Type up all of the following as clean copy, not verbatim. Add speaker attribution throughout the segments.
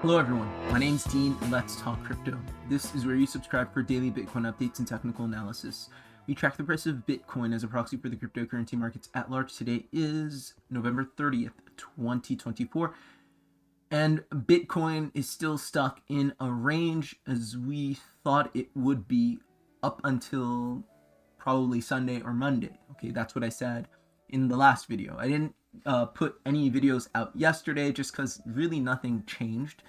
Speaker 1: Hello everyone, my name's Dean and let's talk crypto. This is where you subscribe for daily Bitcoin updates and technical analysis. We track the price of Bitcoin as a proxy for the cryptocurrency markets at large. Today is November 30th, 2024, and Bitcoin is still stuck in a range as we thought it would be up until probably Sunday or Monday. Okay, that's what I said in the last video. I didn't put any videos out yesterday just because really nothing changed,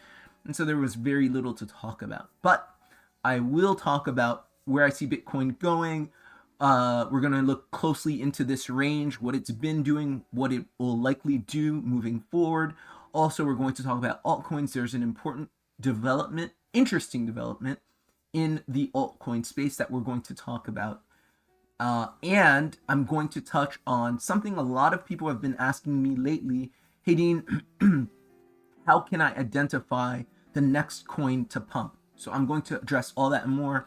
Speaker 1: and so there was very little to talk about. But I will talk about where I see Bitcoin going. We're going to look closely into this range, what it's been doing, what it will likely do moving forward. Also, we're going to talk about altcoins. There's an important development, interesting development in the altcoin space that we're going to talk about. And I'm going to touch on something a lot of people have been asking me lately. Hey, Dean, how can I identify the next coin to pump? So I'm going to address all that and more.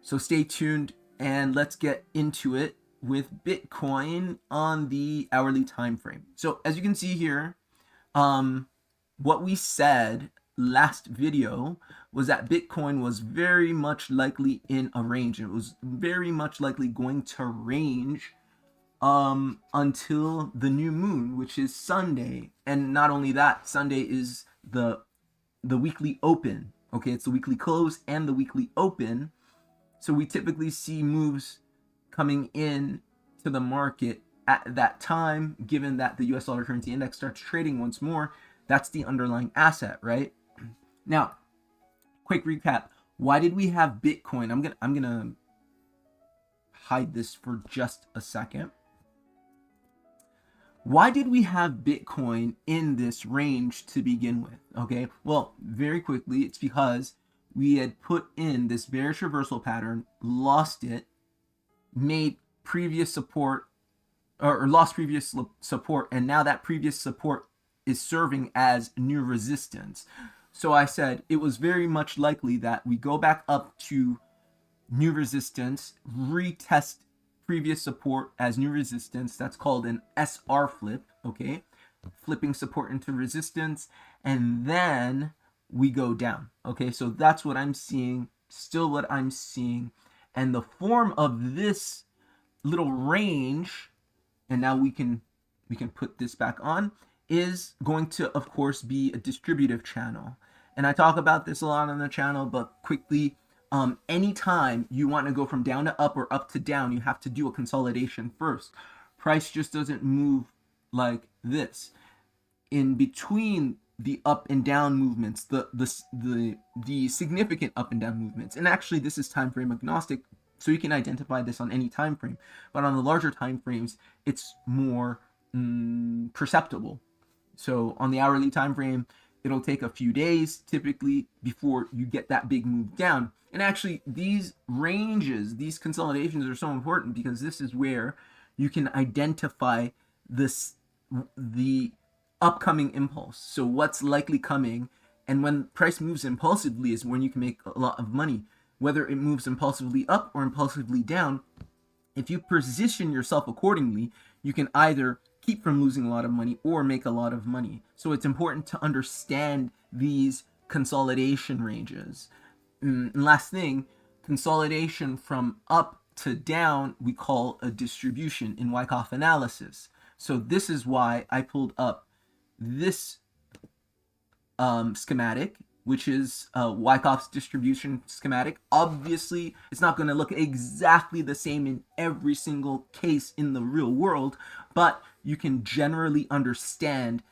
Speaker 1: So stay tuned and let's get into it with Bitcoin on the hourly time frame. So as you can see here, what we said last video was that Bitcoin was very much likely in a range. It was very much likely going to range until the new moon, which is Sunday. And not only that, Sunday is the weekly open. Okay, it's the weekly close and the weekly open. So we typically see moves coming in to the market at that time, given that the US dollar currency index starts trading once more. That's the underlying asset, right? Now, quick recap. Why did we have Bitcoin? I'm gonna hide this for just a second. Why did we have Bitcoin in this range to begin with? Okay, well, very quickly, it's because we had put in this bearish reversal pattern, lost it, made previous support, or lost previous support, and now that previous support is serving as new resistance. So I said it was very much likely that we go back up to new resistance, retest previous support as new resistance. That's called an SR flip, okay? Flipping support into resistance, and then we go down, okay? So that's what I'm seeing, still what I'm seeing. And the form of this little range, and now we can put this back on, is going to, of course, be a distributive channel. And I talk about this a lot on the channel, but quickly, anytime you want to go from down to up or up to down, you have to do a consolidation first. Price just doesn't move like this. In between the up and down movements, the significant up and down movements, and actually this is time frame agnostic, so you can identify this on any time frame, but on the larger time frames, it's more perceptible. So on the hourly time frame, it'll take a few days typically before you get that big move down. And actually, these ranges, these consolidations are so important because this is where you can identify the upcoming impulse. So what's likely coming, and when price moves impulsively is when you can make a lot of money. Whether it moves impulsively up or impulsively down, if you position yourself accordingly, you can either keep from losing a lot of money or make a lot of money. So it's important to understand these consolidation ranges. And last thing, consolidation from up to down we call a distribution in Wyckoff analysis. So this is why I pulled up this schematic, which is Wyckoff's distribution schematic. Obviously, it's not going to look exactly the same in every single case in the real world, but you can generally understand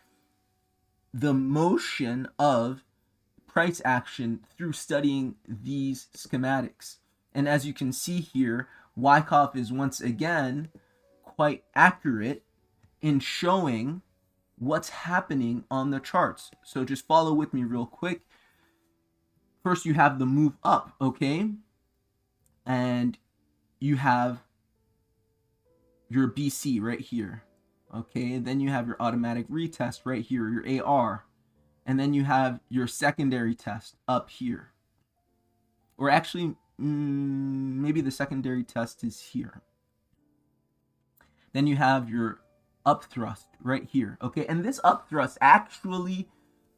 Speaker 1: the motion of price action through studying these schematics. And as you can see here, Wyckoff is once again quite accurate in showing what's happening on the charts. So just follow with me real quick. First, you have the move up, okay? And you have your BC right here, okay? And then you have your automatic retest right here, your AR. And then you have your secondary test up here. Or actually, maybe the secondary test is here. Then you have your up thrust right here, okay? And this up thrust actually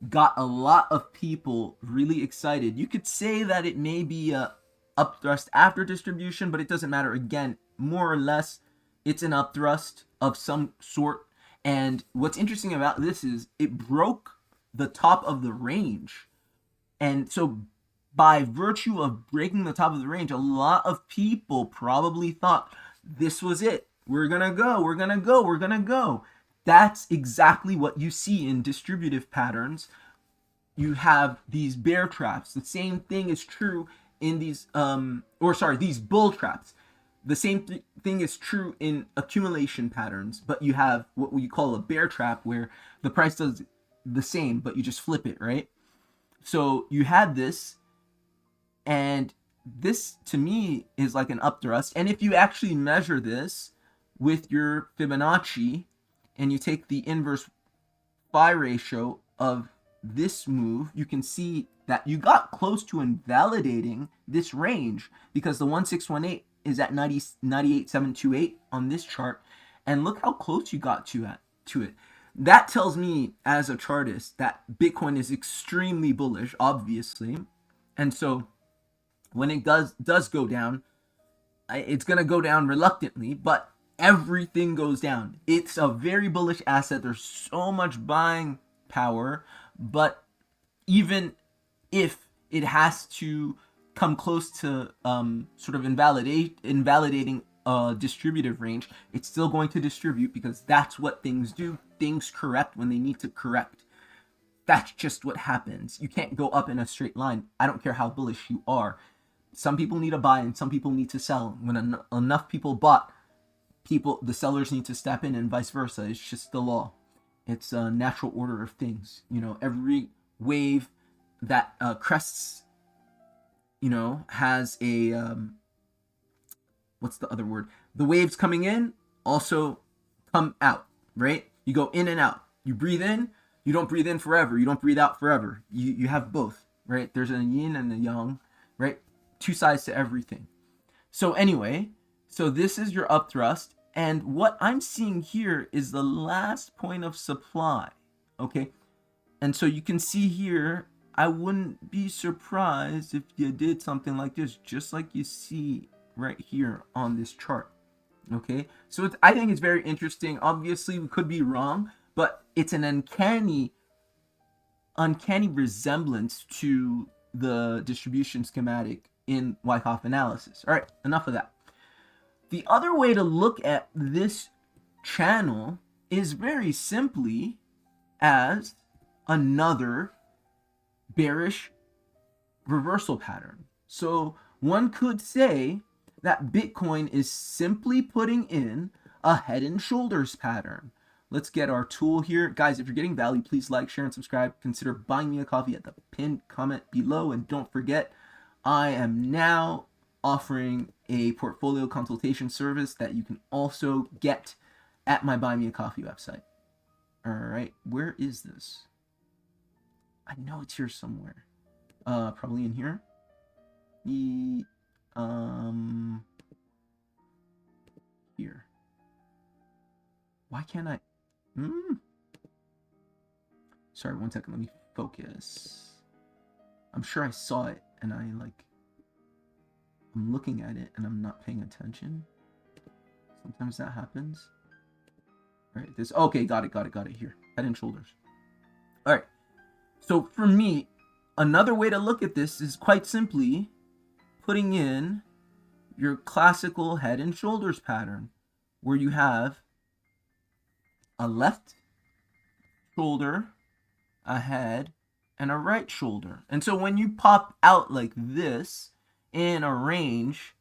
Speaker 1: got a lot of people really excited. You could say that it may be a upthrust after distribution, but it doesn't matter. Again, more or less, it's an upthrust of some sort. And what's interesting about this is it broke the top of the range. And so by virtue of breaking the top of the range, a lot of people probably thought this was it. We're going to go, we're going to go, we're going to go. That's exactly what you see in distributive patterns. You have these bear traps. The same thing is true in these these bull traps. The same thing is true in accumulation patterns, but you have what we call a bear trap where the price does the same, but you just flip it, right? So you had this, and this to me is like an upthrust. And if you actually measure this with your Fibonacci and you take the inverse phi ratio of this move, you can see that you got close to invalidating this range because the 1618 is at 98,728 on this chart, and look how close you got to it. That tells me as a chartist that Bitcoin is extremely bullish, obviously, and so when it does go down, it's going to go down reluctantly, but everything goes down. It's a very bullish asset. There's so much buying power, but even if it has to come close to sort of invalidating a distributive range, it's still going to distribute because that's what things do. Things correct when they need to correct. That's just what happens. You can't go up in a straight line. I don't care how bullish you are. Some people need to buy and some people need to sell. When enough people bought, the sellers need to step in, and vice versa. It's just the law. It's a natural order of things. Every wave that crests, has a what's the other word? The waves coming in also come out, right? You go in and out. You breathe in. You don't breathe in forever. You don't breathe out forever. You have both, right? There's a yin and a yang, right? Two sides to everything. So anyway, this is your upthrust. And what I'm seeing here is the last point of supply, okay? And so you can see here, I wouldn't be surprised if you did something like this, just like you see right here on this chart, okay? So I think it's very interesting. Obviously, we could be wrong, but it's an uncanny resemblance to the distribution schematic in Wyckoff analysis. All right, enough of that. The other way to look at this channel is very simply as another bearish reversal pattern. So one could say that Bitcoin is simply putting in a head and shoulders pattern. Let's get our tool here. Guys, if you're getting value, please like, share, and subscribe. Consider buying me a coffee at the pinned comment below. And don't forget, I am now offering a portfolio consultation service that you can also get at my Buy Me a Coffee website. All right, where is this? I know it's here somewhere. Probably in here. Here. Why can't I? Sorry, one second. Let me focus. I'm sure I saw it, and I'm looking at it, and I'm not paying attention. Sometimes that happens. All right, okay, got it here. Head and shoulders. All right. So for me, another way to look at this is quite simply putting in your classical head and shoulders pattern, where you have a left shoulder, a head, and a right shoulder. And so when you pop out like this in a range,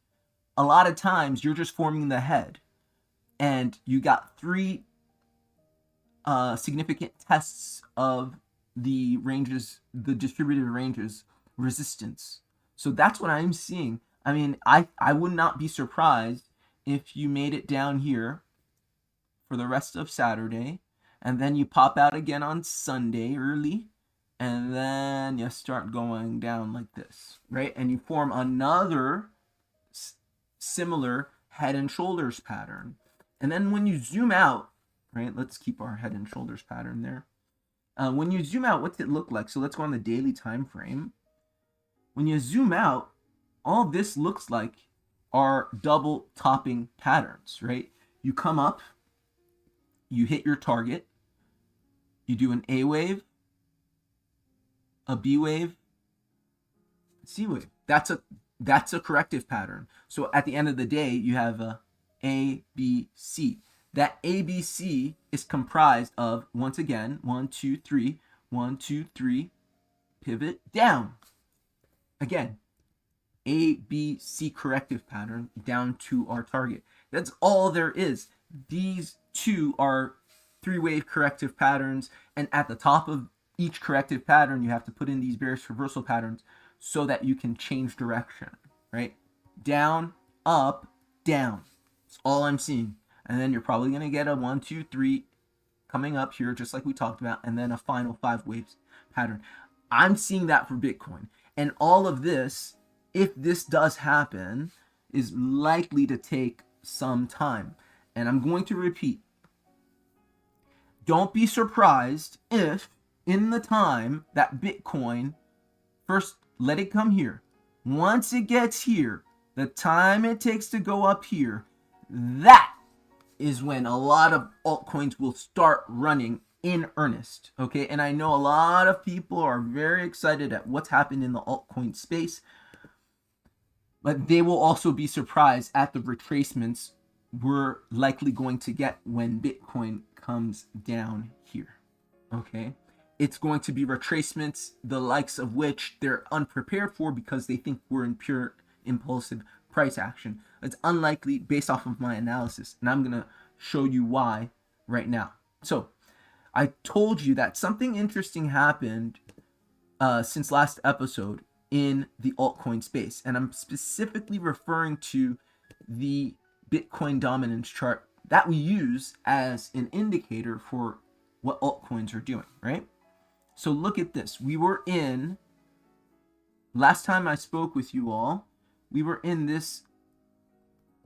Speaker 1: a lot of times you're just forming the head, and you got three significant tests of the ranges, the distributed ranges resistance. So that's what I'm seeing. I mean, I would not be surprised if you made it down here for the rest of Saturday, and then you pop out again on Sunday early, and then you start going down like this, right? And you form another similar head and shoulders pattern. And then when you zoom out, right, let's keep our head and shoulders pattern there. When you zoom out, what's it look like? So let's go on the daily time frame. When you zoom out, all this looks like are double topping patterns, right? You come up, you hit your target, you do an A wave, a B wave, C wave. That's a corrective pattern. So at the end of the day, you have a B, C. That A, B, C is comprised of, once again, 1, 2, 3, 1, 2, 3, pivot down. Again, A, B, C corrective pattern down to our target. That's all there is. These two are three-wave corrective patterns, and at the top of each corrective pattern, you have to put in these bearish reversal patterns so that you can change direction, right? Down, up, down. That's all I'm seeing. And then you're probably going to get a 1, 2, 3 coming up here, just like we talked about, and then a final 5 waves pattern. I'm seeing that for Bitcoin. And all of this, if this does happen, is likely to take some time. And I'm going to repeat. Don't be surprised if, in the time that Bitcoin, first let it come here. Once it gets here, the time it takes to go up here, that is when a lot of altcoins will start running in earnest, okay? And I know a lot of people are very excited at what's happened in the altcoin space, but they will also be surprised at the retracements we're likely going to get when Bitcoin comes down here, okay? It's going to be retracements, the likes of which they're unprepared for because they think we're in pure impulsive price action. It's unlikely based off of my analysis, and I'm going to show you why right now. So I told you that something interesting happened since last episode in the altcoin space, and I'm specifically referring to the Bitcoin dominance chart that we use as an indicator for what altcoins are doing, right? So look at this. We were in, last time I spoke with you all, we were in this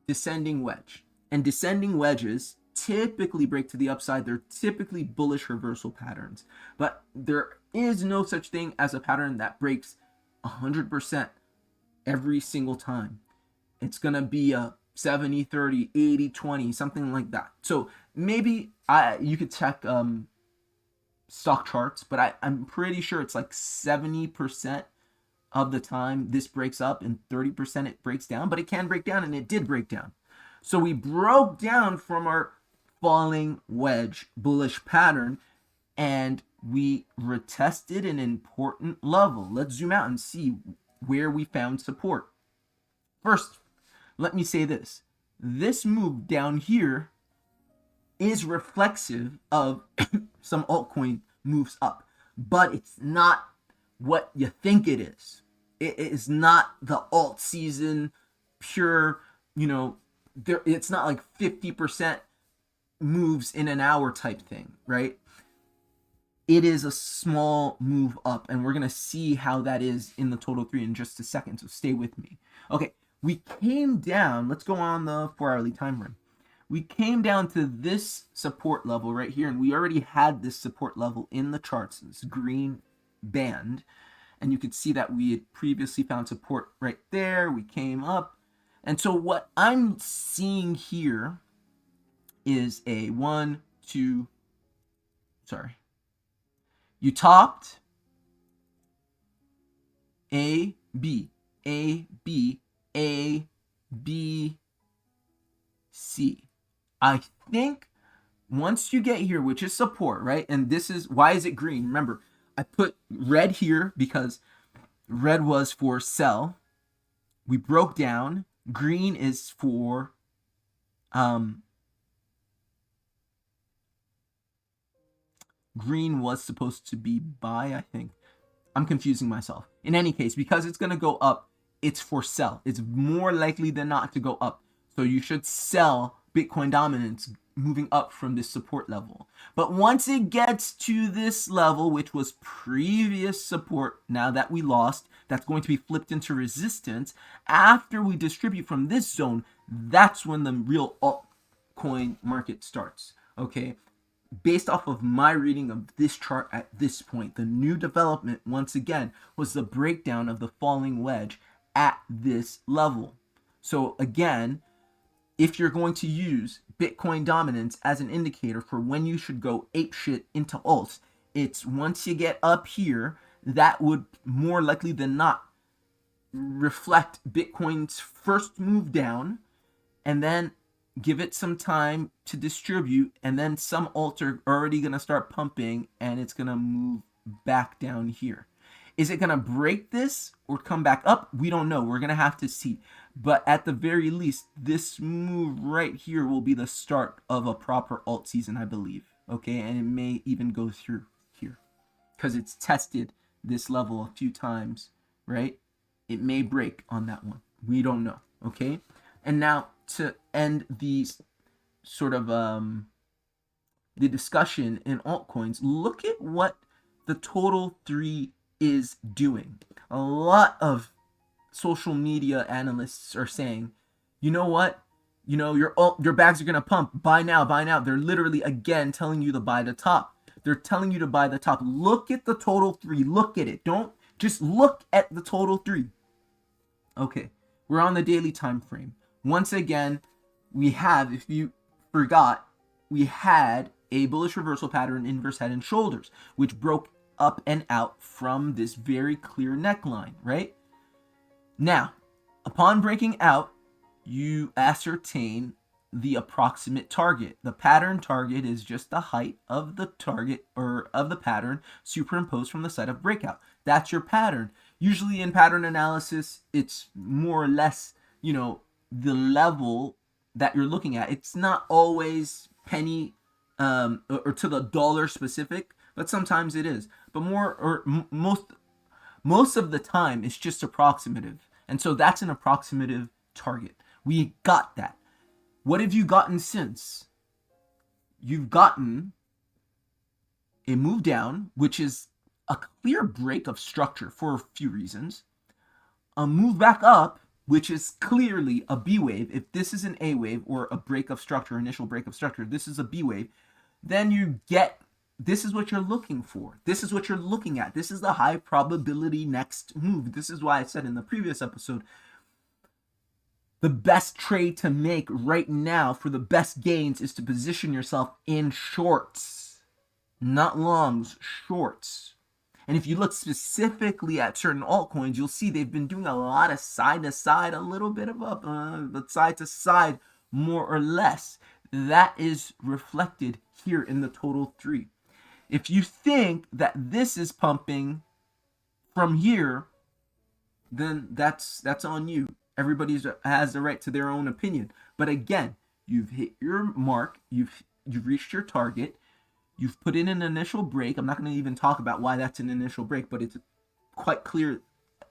Speaker 1: descending wedge. And descending wedges typically break to the upside. They're typically bullish reversal patterns. But there is no such thing as a pattern that breaks 100% every single time. It's going to be a 70-30, 80-20, something like that. So maybe you could check stock charts, but I'm pretty sure it's like 70% of the time this breaks up and 30% it breaks down, but it can break down, and it did break down. So we broke down from our falling wedge bullish pattern, and we retested an important level. Let's zoom out and see where we found support. First, let me say this. This move down here is reflexive of some altcoin moves up, but it's not what you think it is. It is not the alt season pure, it's not like 50% moves in an hour type thing, right? It is a small move up, and we're going to see how that is in the total 3 in just a second, so stay with me. Okay, we came down, let's go on the 4-hourly time frame. We came down to this support level right here, and we already had this support level in the charts, this green band, and you could see that we had previously found support right there. We came up, and so what I'm seeing here is a you topped A, B, A, B, A, B, C. I think once you get here, which is support, right? And this is, why is it green? Remember, I put red here because red was for sell. We broke down. Green is for green was supposed to be buy, I think. I'm confusing myself. In any case, because it's going to go up, it's for sell. It's more likely than not to go up. So you should sell Bitcoin dominance moving up from this support level. But once it gets to this level, which was previous support, now that we lost, that's going to be flipped into resistance. After we distribute from this zone, that's when the real altcoin market starts. Okay, based off of my reading of this chart at this point, the new development, once again, was the breakdown of the falling wedge at this level. So again, if you're going to use Bitcoin dominance as an indicator for when you should go apeshit into alts, it's once you get up here, that would more likely than not reflect Bitcoin's first move down, and then give it some time to distribute, and then some alts are already going to start pumping, and it's going to move back down here. Is it going to break this or come back up? We don't know. We're going to have to see. But at the very least, this move right here will be the start of a proper alt season, I believe. Okay, and it may even go through here because it's tested this level a few times, right? It may break on that one. We don't know. Okay, and now to end the sort of the discussion in altcoins, look at what the total 3 is doing. A lot of social media analysts are saying, you know what? You know, your bags are going to pump. Buy now, buy now. They're literally, again, telling you to buy the top. They're telling you to buy the top. Look at the total 3. Look at it. Don't just look at the total 3. Okay, we're on the daily time frame. Once again, we have, if you forgot, we had a bullish reversal pattern, inverse head and shoulders, which broke up and out from this very clear neckline, right? Now, upon breaking out, you ascertain the approximate target. The pattern target is just the height of the target or of the pattern superimposed from the side of breakout. That's your pattern. Usually in pattern analysis, it's more or less, you know, the level that you're looking at. It's not always penny or to the dollar specific, but sometimes it is. But most of the time, it's just approximative. And so that's an approximative target. We got that. What have you gotten since? You've gotten a move down, which is a clear break of structure for a few reasons. A move back up, which is clearly a B wave. If this is an A wave or a break of structure, initial break of structure, this is a B wave, then you get, this is what you're looking for. This is what you're looking at. This is the high probability next move. This is why I said in the previous episode, the best trade to make right now for the best gains is to position yourself in shorts, not longs, shorts. And if you look specifically at certain altcoins, you'll see they've been doing a lot of side to side, a little bit of up, but side to side more or less. That is reflected here in the total 3. If you think that this is pumping from here, then that's on you. Everybody has the right to their own opinion. But again, you've hit your mark, you've reached your target, you've put in an initial break. I'm not going to even talk about why that's an initial break, but it's quite clearly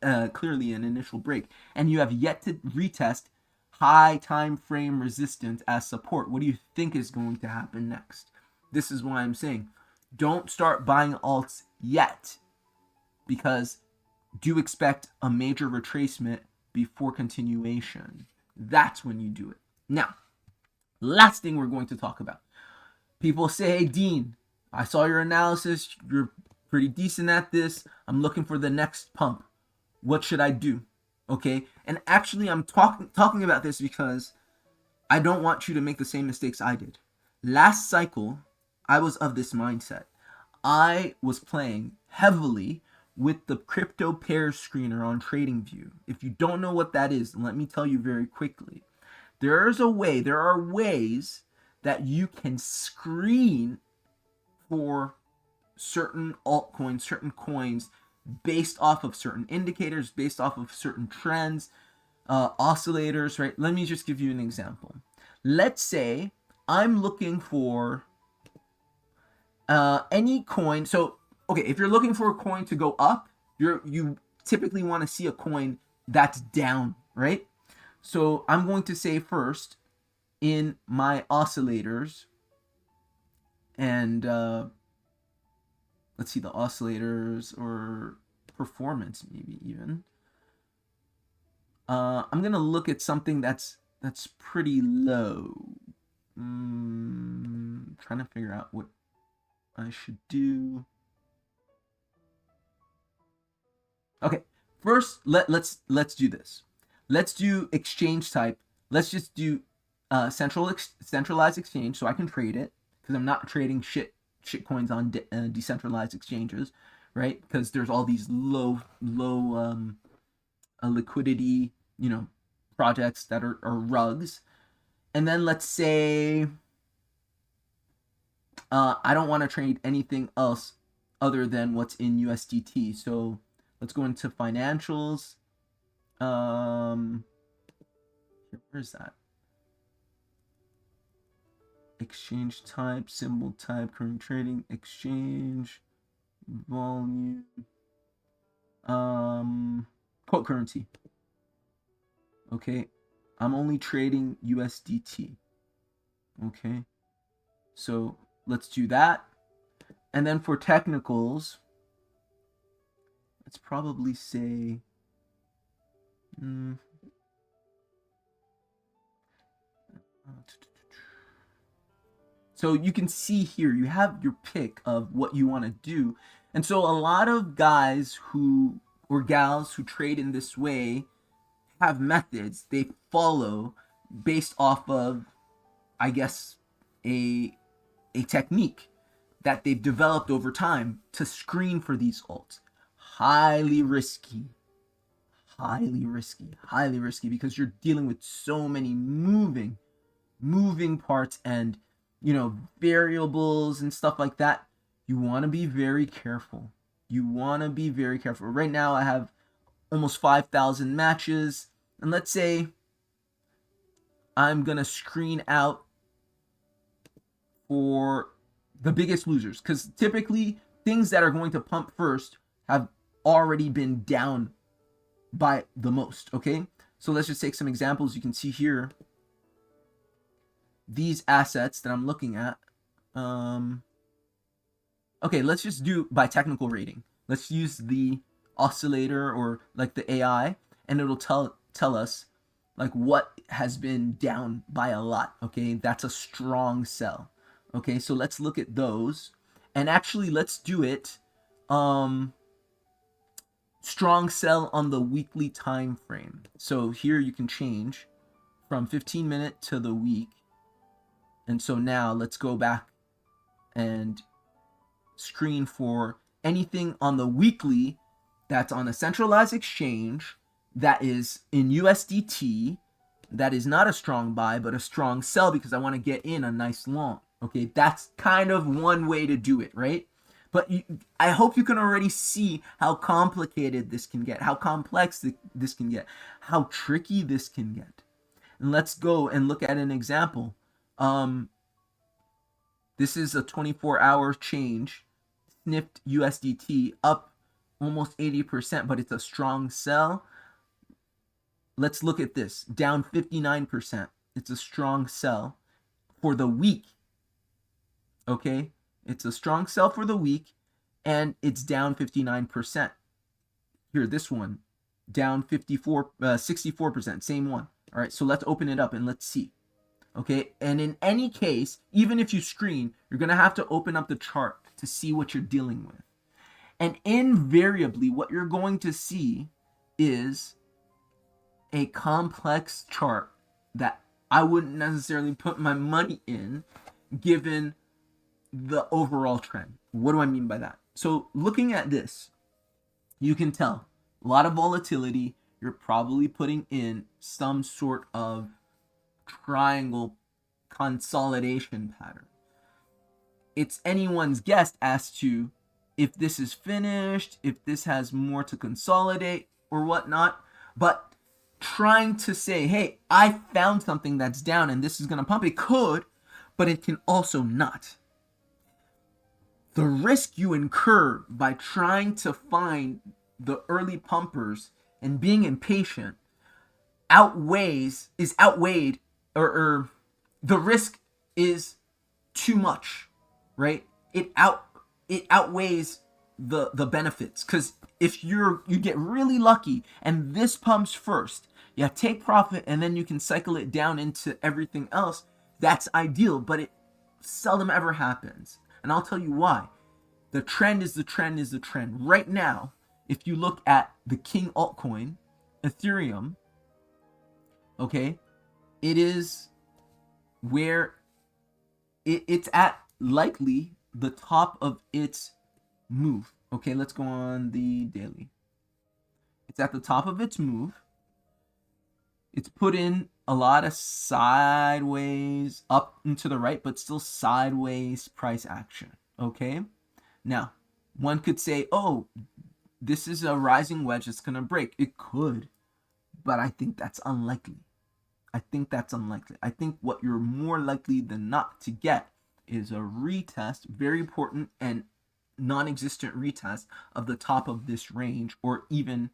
Speaker 1: an initial break. And you have yet to retest high time frame resistance as support. What do you think is going to happen next? This is why I'm saying, don't start buying alts yet, because do expect a major retracement before continuation. That's when you do it. Now, last thing we're going to talk about. People say, hey, Dean, I saw your analysis. You're pretty decent at this. I'm looking for the next pump. What should I do? Okay. And actually, I'm talking about this because I don't want you to make the same mistakes I did. Last cycle, I was of this mindset. I was playing heavily with the crypto pair screener on TradingView. If you don't know what that is, let me tell you very quickly. There are ways that you can screen for certain altcoins, certain coins, based off of certain indicators, based off of certain trends, oscillators, right? Let me just give you an example. Let's say I'm looking for any coin. So, okay, if you're looking for a coin to go up, you typically want to see a coin that's down, right? So I'm going to say first in my oscillators, and let's see the oscillators or performance maybe even. I'm gonna look at something that's pretty low. Trying to figure out what I should do. Okay, first let's do this. Let's do exchange type. Let's just do centralized exchange so I can trade it, because I'm not trading shit coins on decentralized exchanges, right? Because there's all these low liquidity, projects that are rugs. And then let's say I don't want to trade anything else other than what's in USDT. So let's go into financials. Where's that? Exchange type, symbol type, current trading, exchange, volume, quote currency. Okay, I'm only trading USDT. Okay, so let's do that. And then for technicals, let's probably say so you can see here, you have your pick of what you want to do. And so a lot of guys or gals who trade in this way have methods they follow based off of, I guess, a technique that they've developed over time to screen for these alts. Highly risky, because you're dealing with so many moving parts and variables and stuff like that. You want to be very careful. Right now I have almost 5,000 matches, and let's say I'm gonna screen out for the biggest losers, because typically things that are going to pump first have already been down by the most. Okay, so let's just take some examples. You can see here these assets that I'm looking at. Okay, let's just do by technical rating. Let's use the oscillator or like the AI, and it'll tell us like what has been down by a lot. Okay, that's a strong sell. Okay, so let's look at those, and actually let's do it strong sell on the weekly time frame. So here you can change from 15-minute to the week. And so now let's go back and screen for anything on the weekly that's on a centralized exchange that is in USDT, that is not a strong buy but a strong sell, because I want to get in a nice long. Okay, that's kind of one way to do it, right? But I hope you can already see how complicated this can get, how complex this can get, how tricky this can get. And let's go and look at an example. This is a 24-hour change, sniffed USDT up almost 80%, but it's a strong sell. Let's look at this, down 59%. It's a strong sell for the week. Okay, it's a strong sell for the week, and it's down 59%. Here, this one, down 64%, same one. All right, so let's open it up and let's see. Okay, and in any case, even if you screen, you're going to have to open up the chart to see what you're dealing with. And invariably, what you're going to see is a complex chart that I wouldn't necessarily put my money in, given the overall trend. What do I mean by that? So looking at this, you can tell a lot of volatility. You're probably putting in some sort of triangle consolidation pattern. It's anyone's guess as to if this is finished, if this has more to consolidate or whatnot, but trying to say, hey, I found something that's down and this is going to pump, it could, but it can also not. The risk you incur by trying to find the early pumpers and being impatient is outweighed, or the risk is too much, right? It outweighs the benefits, because if you get really lucky and this pumps first, you take profit and then you can cycle it down into everything else. That's ideal, but it seldom ever happens. And I'll tell you why. The trend is the trend is the trend. Right now, if you look at the king altcoin, Ethereum, okay, it is where it's at likely the top of its move. Okay, let's go on the daily. It's at the top of its move. It's put in a lot of sideways up and to the right, but still sideways price action. Okay, now one could say, oh, this is a rising wedge that's going to break. It could, but I think that's unlikely. I think what you're more likely than not to get is a retest, very important and non-existent retest of the top of this range, or even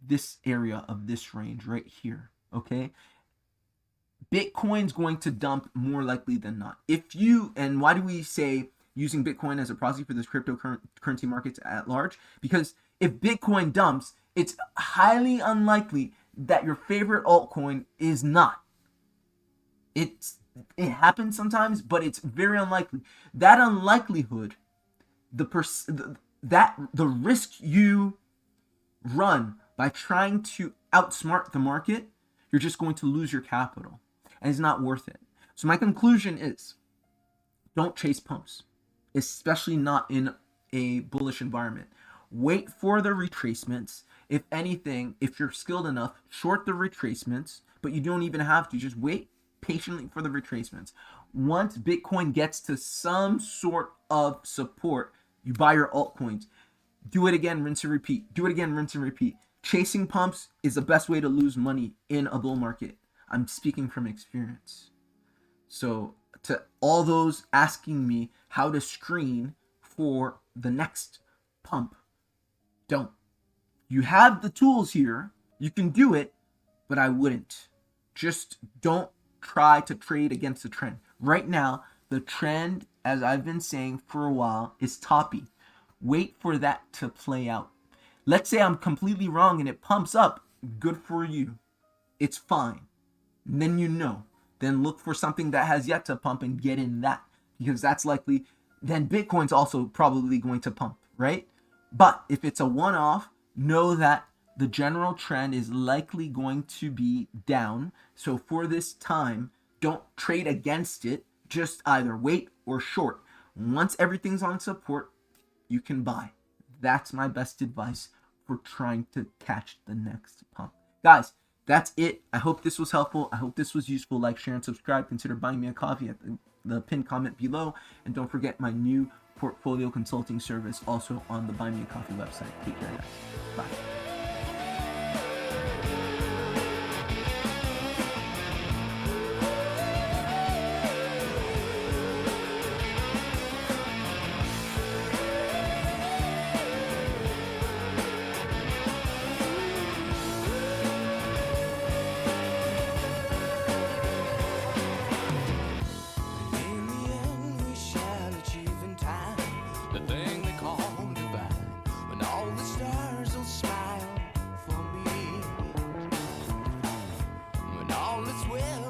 Speaker 1: this area of this range right here. Okay, Bitcoin's going to dump more likely than not. And why do we say using Bitcoin as a proxy for this cryptocurrency markets at large? Because if Bitcoin dumps, it's highly unlikely that your favorite altcoin is not. It happens sometimes, but it's very unlikely. That unlikelihood, the risk you run by trying to outsmart the market, you're just going to lose your capital, and it's not worth it. So my conclusion is, don't chase pumps, especially not in a bullish environment. Wait for the retracements. If anything, if you're skilled enough, short the retracements, but you don't even have to. Just wait patiently for the retracements. Once Bitcoin gets to some sort of support, you buy your altcoins. Do it again, rinse and repeat. Do it again, rinse and repeat. Chasing pumps is the best way to lose money in a bull market. I'm speaking from experience. So to all those asking me how to screen for the next pump, don't. You have the tools here. You can do it, but I wouldn't. Just don't try to trade against the trend. Right now, the trend, as I've been saying for a while, is toppy. Wait for that to play out. Let's say I'm completely wrong and it pumps up. Good for you. It's fine. And then you know. Then look for something that has yet to pump and get in that. Because that's likely. Then Bitcoin's also probably going to pump, right? But if it's a one-off, know that the general trend is likely going to be down. So for this time, don't trade against it. Just either wait or short. Once everything's on support, you can buy. That's my best advice for trying to catch the next pump. Guys, that's it. I hope this was helpful. I hope this was useful. Like, share, and subscribe. Consider buying me a coffee at the pinned comment below. And don't forget my new portfolio consulting service also on the Buy Me a Coffee website. Take care, guys. Bye.
Speaker 2: Well